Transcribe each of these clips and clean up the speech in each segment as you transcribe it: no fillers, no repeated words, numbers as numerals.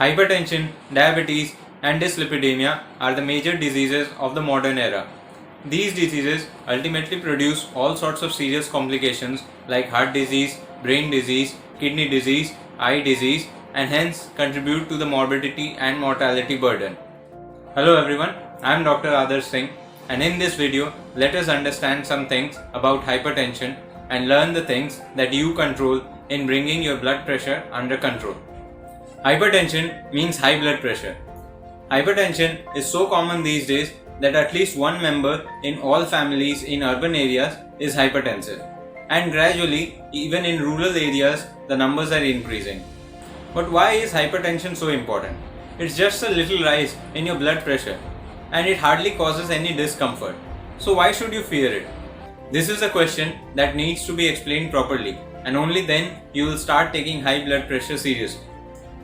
Hypertension, diabetes, and dyslipidemia are the major diseases of the modern era. These diseases ultimately produce all sorts of serious complications like heart disease, brain disease, kidney disease, eye disease, and hence contribute to the morbidity and mortality burden. Hello everyone, I am Dr. Adarsh Singh, and in this video, let us understand some things about hypertension and learn the things that you control in bringing your blood pressure under control. Hypertension means high blood pressure. Hypertension is so common these days that at least one member in all families in urban areas is hypertensive, and gradually, even in rural areas, the numbers are increasing. But why is hypertension so important? It's just a little rise in your blood pressure, and it hardly causes any discomfort. So why should you fear it? This is a question that needs to be explained properly, and only then you will start taking high blood pressure seriously.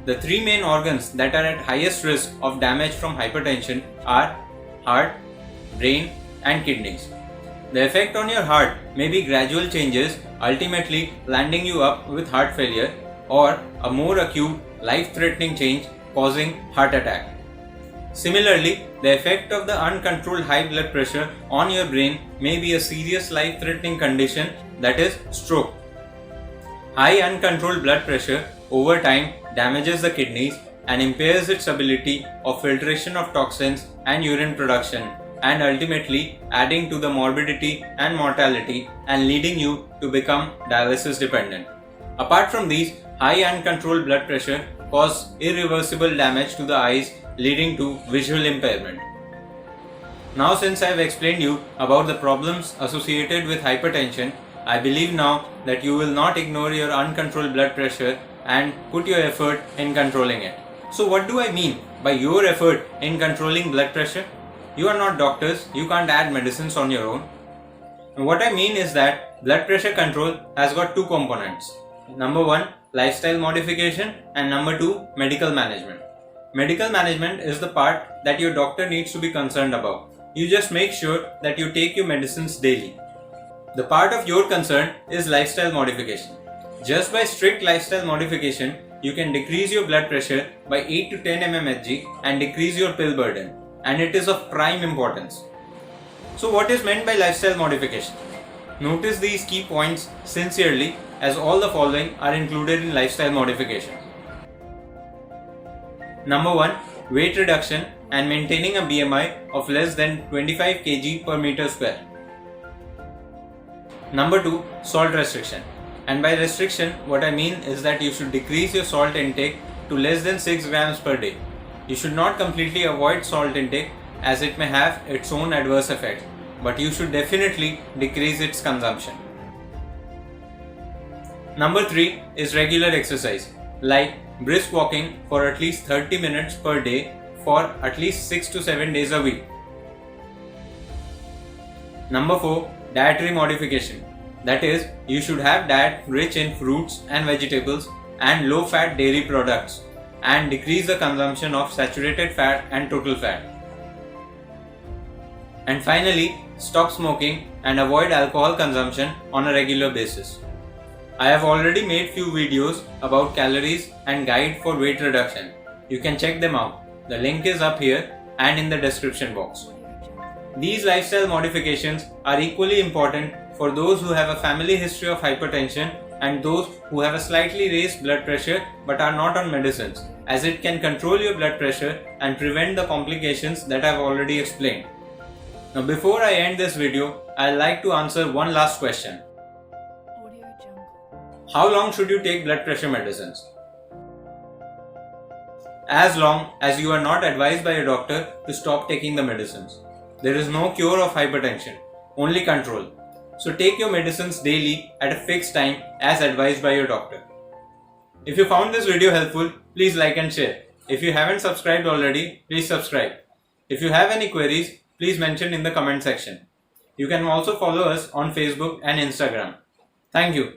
The three main organs that are at highest risk of damage from hypertension are heart, brain, and kidneys. The effect on your heart may be gradual changes, ultimately landing you up with heart failure, or a more acute, life-threatening change causing heart attack. Similarly, the effect of the uncontrolled high blood pressure on your brain may be a serious life-threatening condition, that is stroke. High uncontrolled blood pressure over time damages the kidneys and impairs its ability of filtration of toxins and urine production, and ultimately adding to the morbidity and mortality and leading you to become dialysis dependent. Apart from these, high uncontrolled blood pressure cause irreversible damage to the eyes, leading to visual impairment. Now, since I have explained you about the problems associated with hypertension, I believe now that you will not ignore your uncontrolled blood pressure and put your effort in controlling it. So what do I mean by your effort in controlling blood pressure? You are not doctors, you can't add medicines on your own. And what I mean is that blood pressure control has got two components. Number one, lifestyle modification, and number two, medical management. Medical management is the part that your doctor needs to be concerned about. You just make sure that you take your medicines daily. The part of your concern is lifestyle modification. Just by strict lifestyle modification, you can decrease your blood pressure by 8 to 10 mmHg and decrease your pill burden, and it is of prime importance. So what is meant by lifestyle modification? Notice these key points sincerely, as all the following are included in lifestyle modification. Number 1. Weight reduction and maintaining a BMI of less than 25 kg per meter square. Number 2. Salt restriction. And by restriction, what I mean is that you should decrease your salt intake to less than 6 grams per day. You should not completely avoid salt intake, as it may have its own adverse effects, but you should definitely decrease its consumption. Number 3 is regular exercise, like brisk walking for at least 30 minutes per day for at least 6 to 7 days a week. Number 4, dietary modification. That is, you should have diet rich in fruits and vegetables and low-fat dairy products, and decrease the consumption of saturated fat and total fat. And finally, stop smoking and avoid alcohol consumption on a regular basis. I have already made few videos about calories and guide for weight reduction. You can check them out. The link is up here and in the description box. These lifestyle modifications are equally important for those who have a family history of hypertension and those who have a slightly raised blood pressure but are not on medicines, as it can control your blood pressure and prevent the complications that I have already explained. Now, before I end this video, I would like to answer one last question. How long should you take blood pressure medicines? As long as you are not advised by a doctor to stop taking the medicines. There is no cure of hypertension, only control. So take your medicines daily at a fixed time as advised by your doctor. If you found this video helpful, please like and share. If you haven't subscribed already, please subscribe. If you have any queries, please mention in the comment section. You can also follow us on Facebook and Instagram. Thank you.